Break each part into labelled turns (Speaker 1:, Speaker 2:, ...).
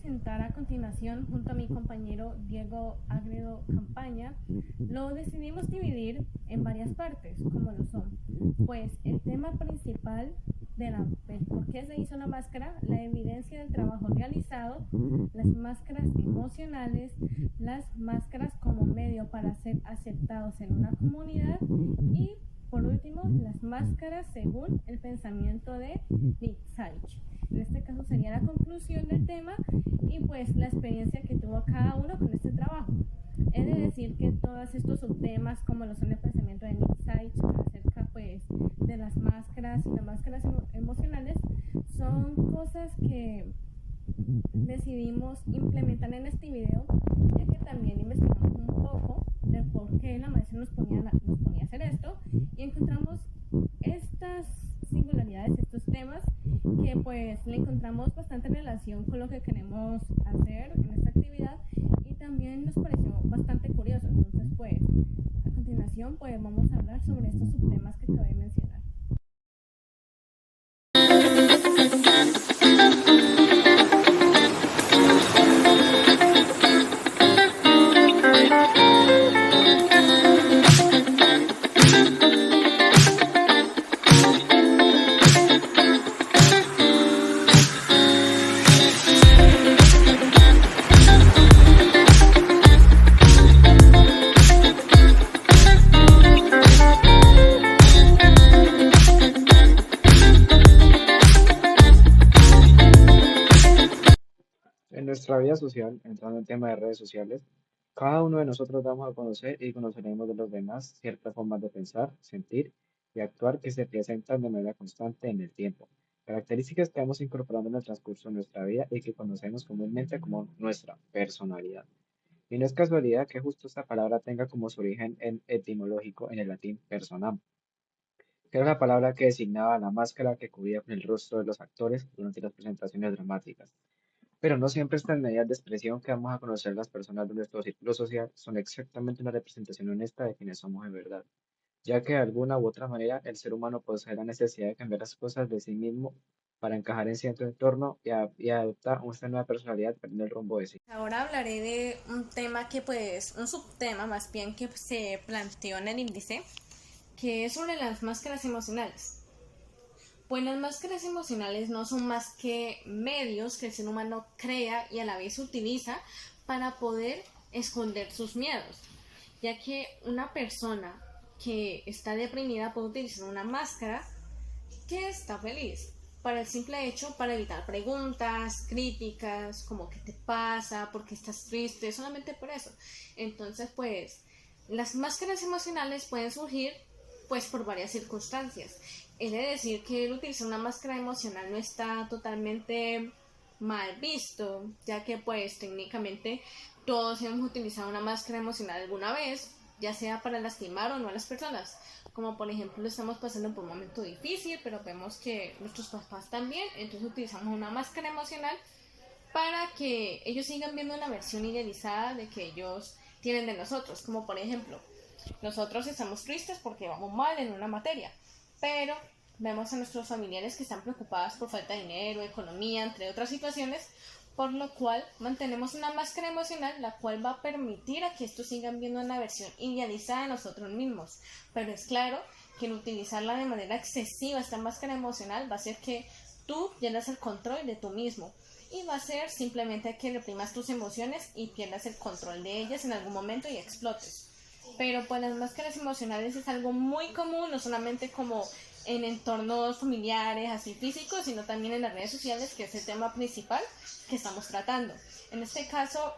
Speaker 1: presentar a continuación junto a mi compañero Diego Agredo Campaña, lo decidimos dividir en varias partes, como lo son, pues el tema principal del por qué se hizo la máscara, la evidencia del trabajo realizado, las máscaras emocionales, las máscaras como medio para ser aceptados en una comunidad y por último, las máscaras según el pensamiento de Nick Saich. En este caso sería la conclusión del tema y pues la experiencia que tuvo cada uno con este trabajo. He de decir que todos estos subtemas, como lo son el pensamiento de Nick Saich acerca pues de las máscaras y las máscaras emocionales, son cosas que decidimos implementar en este video, ya que también investigamos un poco de por qué la maestra nos ponía a hacer esto y encontramos estas singularidades, estos temas que pues le encontramos bastante relación con lo que queremos hacer en esta actividad y también nos pareció bastante curioso. Entonces pues a continuación pues vamos a hablar sobre estos subtemas que acabé de mencionar.
Speaker 2: En nuestra vida social, entrando en tema de redes sociales, cada uno de nosotros damos a conocer y conoceremos de los demás ciertas formas de pensar, sentir y actuar que se presentan de manera constante en el tiempo, características que vamos incorporando en el transcurso de nuestra vida y que conocemos comúnmente como nuestra personalidad. Y no es casualidad que justo esta palabra tenga como su origen etimológico en el latín personam, que era la palabra que designaba la máscara que cubría el rostro de los actores durante las presentaciones dramáticas. Pero no siempre estas medidas de expresión que vamos a conocer las personas de nuestro círculo social son exactamente una representación honesta de quienes somos en verdad, ya que de alguna u otra manera el ser humano posee la necesidad de cambiar las cosas de sí mismo para encajar en cierto entorno y adoptar una nueva personalidad perdiendo el rumbo de sí.
Speaker 1: Ahora hablaré de un tema que pues, un subtema más bien que se planteó en el índice, que es sobre las máscaras emocionales. Pues las máscaras emocionales no son más que medios que el ser humano crea y a la vez utiliza para poder esconder sus miedos, ya que una persona que está deprimida puede utilizar una máscara que está feliz para el simple hecho, para evitar preguntas, críticas, como qué te pasa, por qué estás triste, solamente por eso. Entonces, pues, las máscaras emocionales pueden surgir, pues, por varias circunstancias. He de decir que el utilizar una máscara emocional no está totalmente mal visto, ya que, pues, técnicamente todos hemos utilizado una máscara emocional alguna vez, ya sea para lastimar o no a las personas, como por ejemplo estamos pasando por un momento difícil, pero vemos que nuestros papás también, entonces utilizamos una máscara emocional para que ellos sigan viendo una versión idealizada de que ellos tienen de nosotros, como por ejemplo, nosotros estamos tristes porque vamos mal en una materia, pero vemos a nuestros familiares que están preocupados por falta de dinero, economía, entre otras situaciones, por lo cual mantenemos una máscara emocional la cual va a permitir a que estos sigan viendo una versión idealizada de nosotros mismos. Pero es claro que el utilizarla de manera excesiva, esta máscara emocional, va a hacer que tú pierdas el control de tú mismo y va a ser simplemente que reprimas tus emociones y pierdas el control de ellas en algún momento y explotes. Pero pues las máscaras emocionales es algo muy común, no solamente como en entornos familiares, así físicos, sino también en las redes sociales, que es el tema principal que estamos tratando. En este caso,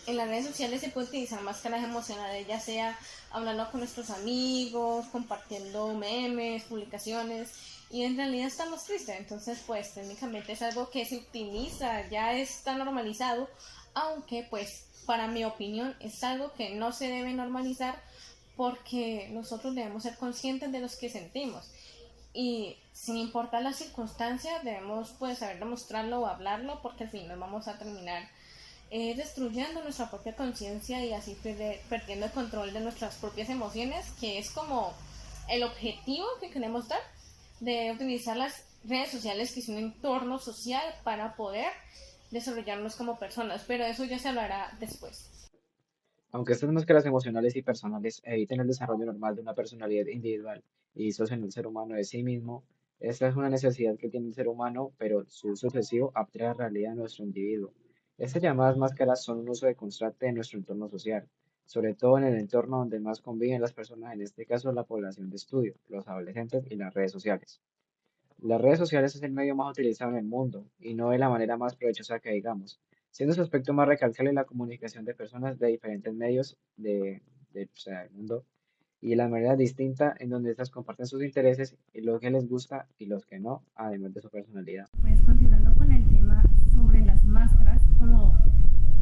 Speaker 1: en las redes sociales se puede utilizar máscaras emocionales, ya sea hablando con nuestros amigos, compartiendo memes, publicaciones, y en realidad estamos tristes. Entonces, pues técnicamente es algo que se utiliza, ya está normalizado, aunque pues para mi opinión es algo que no se debe normalizar porque nosotros debemos ser conscientes de los que sentimos y sin importar las circunstancias debemos pues saber demostrarlo o hablarlo porque al fin nos vamos a terminar destruyendo nuestra propia conciencia y así perdiendo el control de nuestras propias emociones, que es como el objetivo que queremos dar de utilizar las redes sociales, que es un entorno social para poder desarrollarnos como personas, pero eso ya se hablará después.
Speaker 2: Aunque estas máscaras emocionales y personales eviten el desarrollo normal de una personalidad individual y disocian el ser humano de sí mismo, esta es una necesidad que tiene el ser humano, pero su uso excesivo altera la realidad de nuestro individuo. Estas llamadas máscaras son un uso de constante de nuestro entorno social, sobre todo en el entorno donde más conviven las personas, en este caso la población de estudio, los adolescentes y las redes sociales. Las redes sociales es el medio más utilizado en el mundo y no de la manera más provechosa que digamos, siendo su aspecto más recalcable la comunicación de personas de diferentes medios o sea, del mundo y de la manera distinta en donde estas comparten sus intereses y lo que les gusta y los que no, además de su personalidad.
Speaker 1: Pues continuando con el tema sobre las máscaras como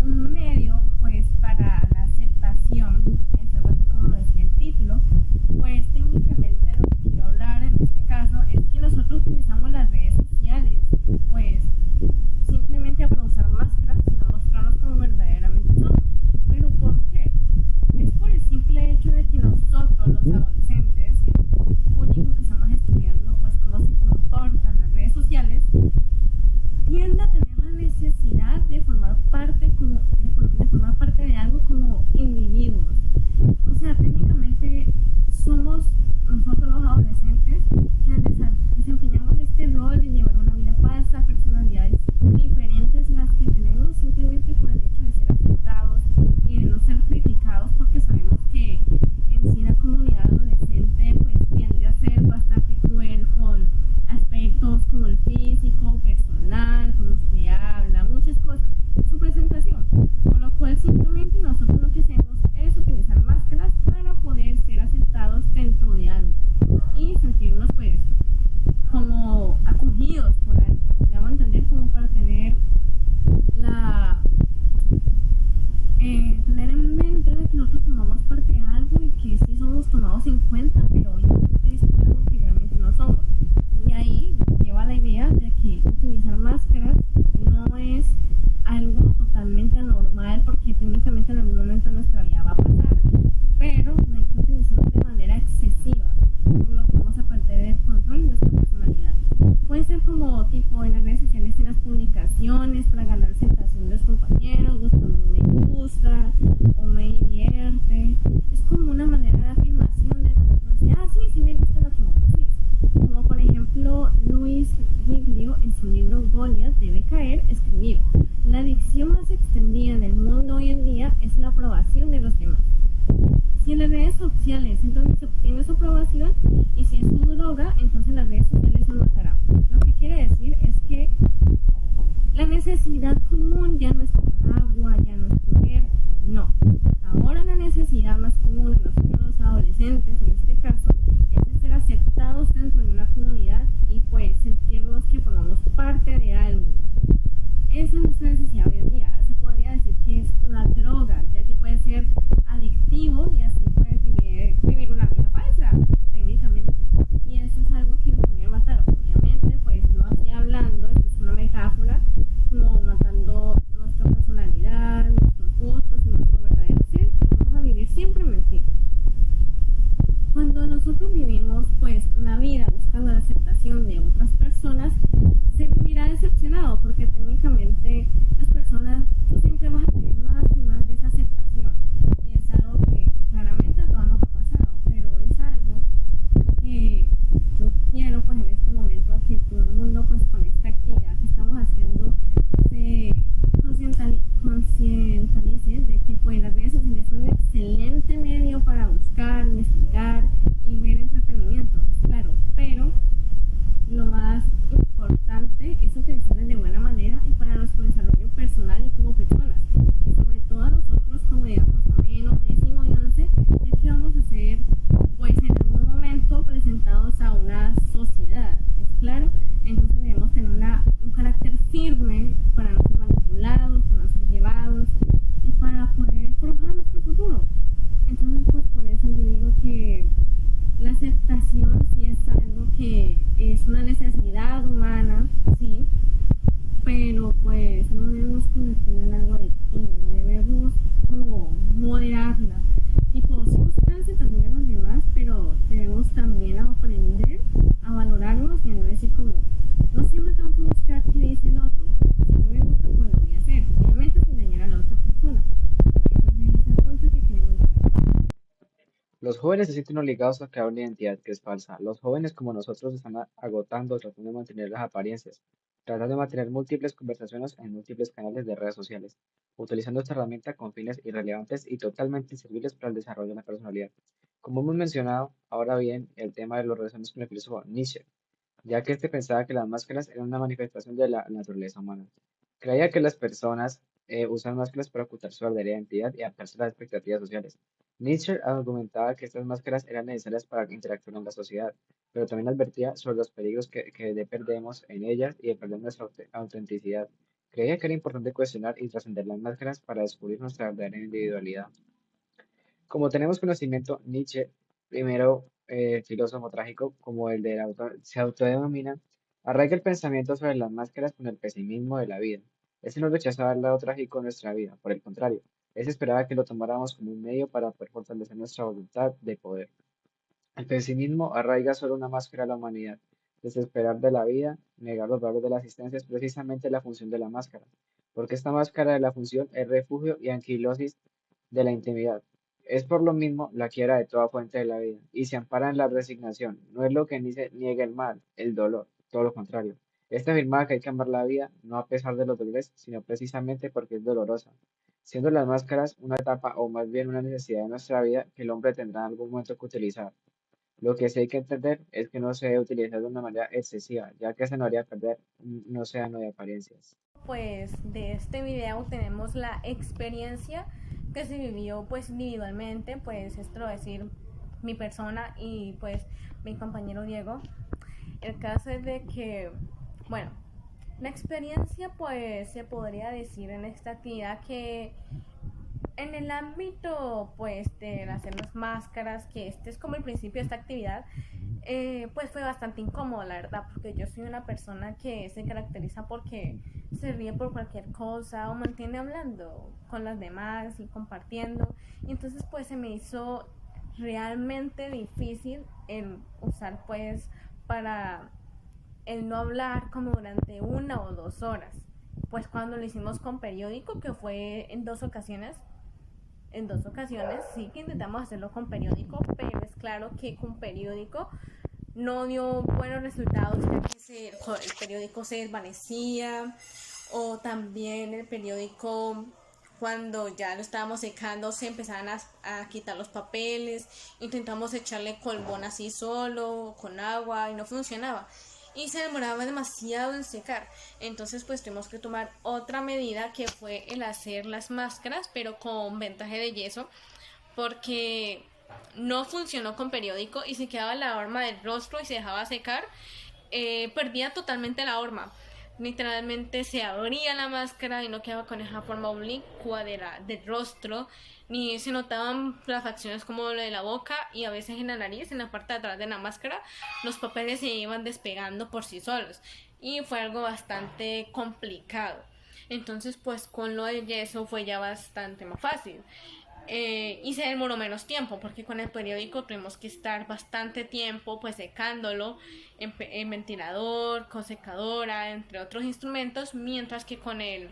Speaker 1: un medio pues para la aceptación, es algo así como lo decía el título, pues técnicamente lo que quiero hablar en este caso es que nosotros utilizamos las redes sociales pues simplemente para usar máscaras, sino mostrarnos como verdaderamente somos. ¿Pero por qué? Es por el simple hecho de que nosotros, los adolescentes, el público que estamos estudiando, pues cómo se comportan las redes sociales, tiende a tener la necesidad de formar parte de algo como individuos. O sea, técnicamente somos nosotros los adolescentes quienes desempeñamos este rol de llevar una vida falsa, personalidades diferentes las que tenemos simplemente por el hecho de ser aceptados y de no ser criticados, porque sabemos que en sí la comunidad adolescente pues tiende a ser bastante cruel con aspectos como el físico, personal, cómo se habla, muchas cosas, su presentación, con lo cual simplemente nosotros lo que hacemos es utilizar máscaras para poder ser aceptados dentro de algo y sentirnos pues como acogidos por algo, me hago entender, como para tener la tener en mente de que nosotros tomamos parte de algo y que sí somos tomados en cuenta, pero obviamente es algo que realmente no somos. Y ahí lleva la idea de que utilizar máscaras no es algo totalmente anormal, porque técnicamente en algún momento de nuestra vida va a pasar, pero no hay que utilizarlo de manera excesiva, por lo que vamos a perder el control de nuestra personalidad. Puede ser como tipo en las redes sociales, en las publicaciones, para ganar aceptación de los compañeros, buscando un me gusta o me divierte. Es como una manera de afirmación de que el otro dice, sí, sí me gusta lo que vos decís. Como por ejemplo Luis Giglio en su libro Goliath debe caer, escribió: la adicción más extendida en el mundo hoy en día es la aprobación de los demás. Si en las redes sociales es donde se obtiene su aprobación y si es su droga, entonces las redes sociales se matarán. Lo que quiere decir es que la necesidad común ya no es tomar agua, ya no es comer, no. Ahora la necesidad más común de nosotros los adolescentes, en este caso, es de ser aceptados dentro de una comunidad y pues sentirnos que formamos parte de algo. Esa es nuestra necesidad hoy en día. Se podría decir que es una droga, ya que puede ser adictivo y así puedes vivir una vida falsa, técnicamente. Y eso es algo que nos podría matar. Obviamente, pues no así hablando, esto es una metáfora, como matando nuestra personalidad, nuestros gustos y nuestro verdadero ser, y vamos a vivir siempre mentiras. Cuando nosotros vivimos pues una vida buscando la aceptación de otras personas, se vivirá decepcionado, porque técnicamente
Speaker 2: Los jóvenes se sienten obligados a crear una identidad que es falsa. Los jóvenes como nosotros están agotando, tratando de mantener las apariencias, tratando de mantener múltiples conversaciones en múltiples canales de redes sociales, utilizando esta herramienta con fines irrelevantes y totalmente inservibles para el desarrollo de la personalidad. Como hemos mencionado, ahora bien, el tema de los relaciones con el filósofo Nietzsche, ya que este pensaba que las máscaras eran una manifestación de la naturaleza humana. Creía que las personas usan máscaras para ocultar su verdadera identidad y adaptarse a las expectativas sociales. Nietzsche argumentaba que estas máscaras eran necesarias para interactuar en la sociedad, pero también advertía sobre los peligros que de perdemos en ellas y de perder nuestra autenticidad. Creía que era importante cuestionar y trascender las máscaras para descubrir nuestra verdadera individualidad. Como tenemos conocimiento, Nietzsche, primero filósofo trágico como el del autor, se autodenomina, arraiga el pensamiento sobre las máscaras con el pesimismo de la vida. Ese no rechazaba el lado trágico de nuestra vida, por el contrario, él esperaba que lo tomáramos como un medio para poder fortalecer nuestra voluntad de poder. El pesimismo arraiga solo una máscara a la humanidad. Desesperar de la vida, negar los valores de la existencia es precisamente la función de la máscara, porque esta máscara de la función es refugio y anquilosis de la intimidad. Es por lo mismo la quiebra de toda fuente de la vida, y se ampara en la resignación. No es lo que ni se niega el mal, el dolor, todo lo contrario. Esta afirma que hay que amar la vida, no a pesar de los dolores, sino precisamente porque es dolorosa, siendo las máscaras una etapa o más bien una necesidad de nuestra vida que el hombre tendrá en algún momento que utilizar. Lo que sí hay que entender es que no se debe utilizar de una manera excesiva, ya que se nos haría perder un océano de apariencias.
Speaker 1: Pues de este video tenemos la experiencia que se vivió pues individualmente, pues esto lo va a decir mi persona y pues mi compañero Diego. El caso es de que, bueno, la experiencia pues se podría decir en esta actividad que en el ámbito pues de hacer las máscaras, que este es como el principio de esta actividad, pues fue bastante incómodo, la verdad, porque yo soy una persona que se caracteriza porque se ríe por cualquier cosa o mantiene hablando con las demás y compartiendo. Y entonces pues se me hizo realmente difícil el usar pues para el no hablar como durante 1 o 2 horas. Pues cuando lo hicimos con periódico, que fue en dos ocasiones sí que intentamos hacerlo con periódico, pero es claro que con periódico no dio buenos resultados, ya que el periódico se desvanecía, o también el periódico cuando ya lo estábamos secando se empezaban a quitar los papeles, intentamos echarle colbón así solo, con agua, y no funcionaba. Y se demoraba demasiado en secar. Entonces pues tuvimos que tomar otra medida, que fue el hacer las máscaras, pero con vendaje de yeso, porque no funcionó con periódico y se quedaba la horma del rostro y se dejaba secar, perdía totalmente la horma. Literalmente se abría la máscara y no quedaba con esa forma oblicua del rostro, ni se notaban las facciones como lo de la boca, y a veces en la nariz, en la parte de atrás de la máscara, los papeles se iban despegando por sí solos y fue algo bastante complicado. Entonces pues con lo de yeso fue ya bastante más fácil. Y se demoró menos tiempo, porque con el periódico tuvimos que estar bastante tiempo pues secándolo en ventilador, con secadora, entre otros instrumentos, mientras que con el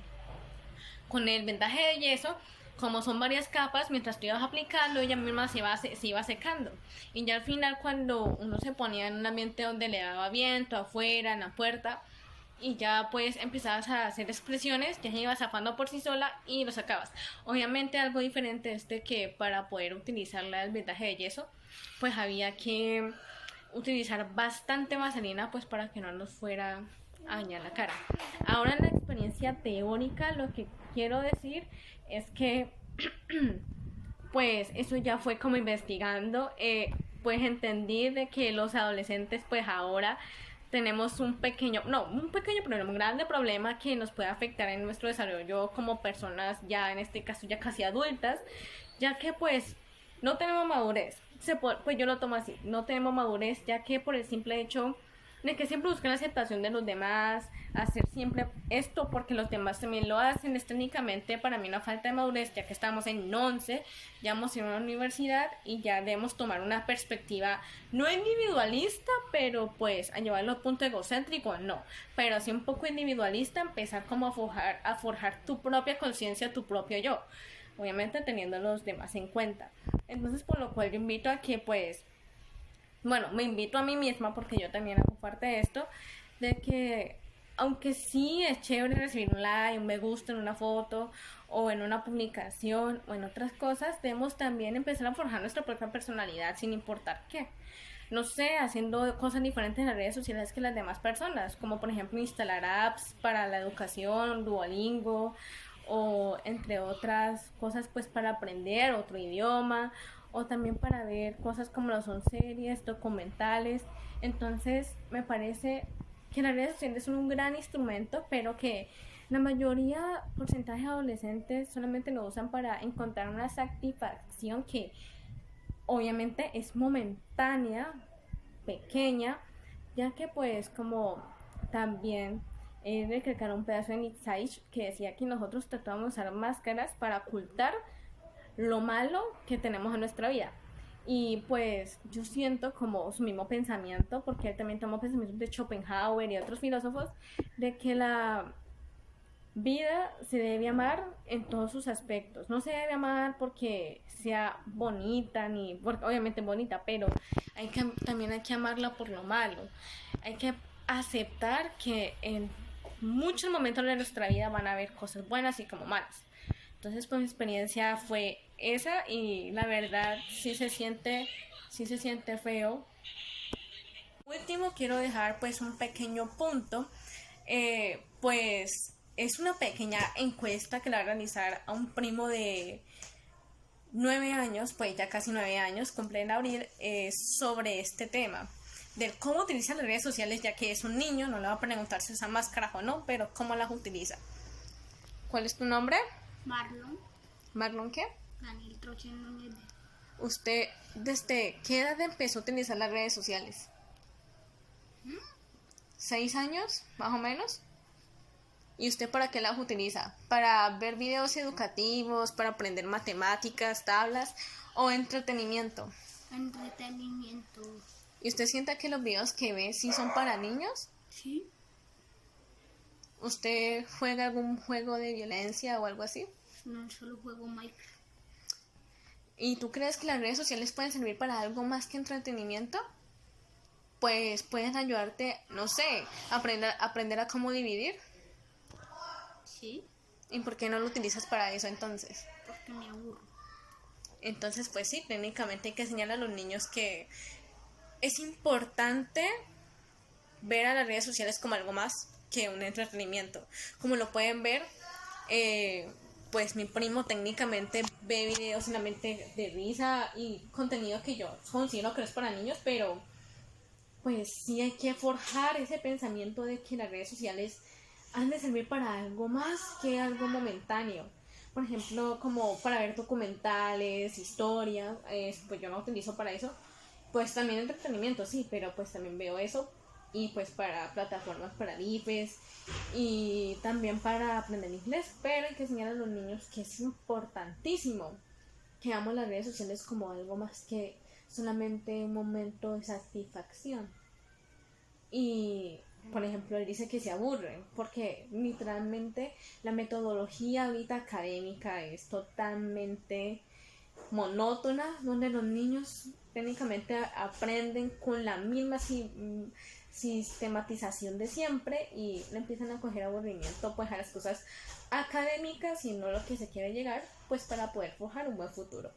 Speaker 1: vendaje de yeso, como son varias capas, mientras tú ibas aplicando, ella misma se iba secando. Y ya al final, cuando uno se ponía en un ambiente donde le daba viento, afuera, en la puerta, y ya pues empezabas a hacer expresiones, ya se iba zafando por sí sola y lo sacabas. Obviamente algo diferente es de que para poder utilizar el vendaje de yeso, pues había que utilizar bastante vaselina pues para que no nos fuera a dañar la cara. Ahora en la experiencia teórica lo que quiero decir es que pues eso ya fue como investigando, pues entendí de que los adolescentes pues ahora tenemos un pequeño problema, un grande problema que nos puede afectar en nuestro desarrollo como personas ya en este caso ya casi adultas, ya que pues no tenemos madurez. Pues yo lo tomo así, no tenemos madurez, ya que por el simple hecho de que siempre buscan la aceptación de los demás, hacer siempre esto porque los demás también lo hacen, es técnicamente para mí una falta de madurez, ya que estamos en 11, ya vamos en una universidad y ya debemos tomar una perspectiva no individualista, pero pues a llevarlo a punto egocéntrico, no, pero sí un poco individualista, empezar como a forjar tu propia conciencia, tu propio yo. obviamente teniendo a los demás en cuenta. Entonces, por lo cual yo invito a que pues, bueno, me invito a mí misma porque yo también hago parte de esto, de que aunque sí es chévere recibir un like, un me gusta en una foto o en una publicación o en otras cosas, debemos también empezar a forjar nuestra propia personalidad sin importar qué. No sé, haciendo cosas diferentes en las redes sociales que las demás personas, como por ejemplo instalar apps para la educación, Duolingo, o entre otras cosas pues para aprender otro idioma, o también para ver cosas como lo son series, documentales. Entonces me parece que las redes sociales son un gran instrumento, pero que la mayoría, porcentaje de adolescentes solamente lo usan para encontrar una satisfacción que obviamente es momentánea, pequeña, ya que pues como también recalcar un pedazo de Nick Sage que decía que nosotros tratamos de usar máscaras para ocultar lo malo que tenemos en nuestra vida. Y pues yo siento como su mismo pensamiento, porque él también tomó pensamientos de Schopenhauer y otros filósofos, de que la vida se debe amar en todos sus aspectos. No se debe amar porque sea bonita, ni porque obviamente bonita, pero también hay que amarla por lo malo. Hay que aceptar que en muchos momentos de nuestra vida van a haber cosas buenas y como malas. Entonces, pues mi experiencia fue esa y la verdad sí se siente feo. Último, quiero dejar pues un pequeño punto, pues es una pequeña encuesta que la va a realizar a un primo de 9 años, pues ya casi 9 años, cumple en abril, sobre este tema, de cómo utiliza las redes sociales, ya que es un niño, no le va a preguntar si usa máscara o no, pero cómo las utiliza. ¿Cuál es tu nombre?
Speaker 3: Marlon.
Speaker 1: ¿Marlon qué?
Speaker 3: Daniel Trochen Núñez.
Speaker 1: ¿Usted desde qué edad empezó a utilizar las redes sociales? 6 años, más o menos. ¿Y usted para qué las utiliza? ¿Para ver videos educativos, para aprender matemáticas, tablas o entretenimiento?
Speaker 3: Entretenimiento.
Speaker 1: ¿Y usted siente que los videos que ve sí son para niños?
Speaker 3: Sí.
Speaker 1: ¿Usted juega algún juego de violencia o algo así?
Speaker 3: No, solo juego Minecraft.
Speaker 1: ¿Y tú crees que las redes sociales pueden servir para algo más que entretenimiento? Pues pueden ayudarte, no sé, aprender a cómo dividir.
Speaker 3: Sí.
Speaker 1: ¿Y por qué no lo utilizas para eso entonces?
Speaker 3: Porque me aburro.
Speaker 1: Entonces, pues sí, técnicamente hay que enseñar a los niños que es importante ver a las redes sociales como algo más que un entretenimiento. Como lo pueden ver, pues mi primo técnicamente ve videos solamente de risa y contenido que yo considero que no es para niños, pero pues sí hay que forjar ese pensamiento de que las redes sociales han de servir para algo más que algo momentáneo. Por ejemplo, como para ver documentales, historias, pues yo no utilizo para eso. Pues también entretenimiento, sí, pero pues también veo eso. Y pues para plataformas para IFES y también para aprender inglés. Pero hay que enseñar a los niños que es importantísimo que veamos las redes sociales como algo más que solamente un momento de satisfacción. Y por ejemplo, él dice que se aburren porque literalmente la metodología ahorita académica es totalmente monótona, donde los niños técnicamente aprenden con la misma sistematización de siempre y le empiezan a coger aburrimiento pues a las cosas académicas y no lo que se quiere llegar pues para poder forjar un buen futuro.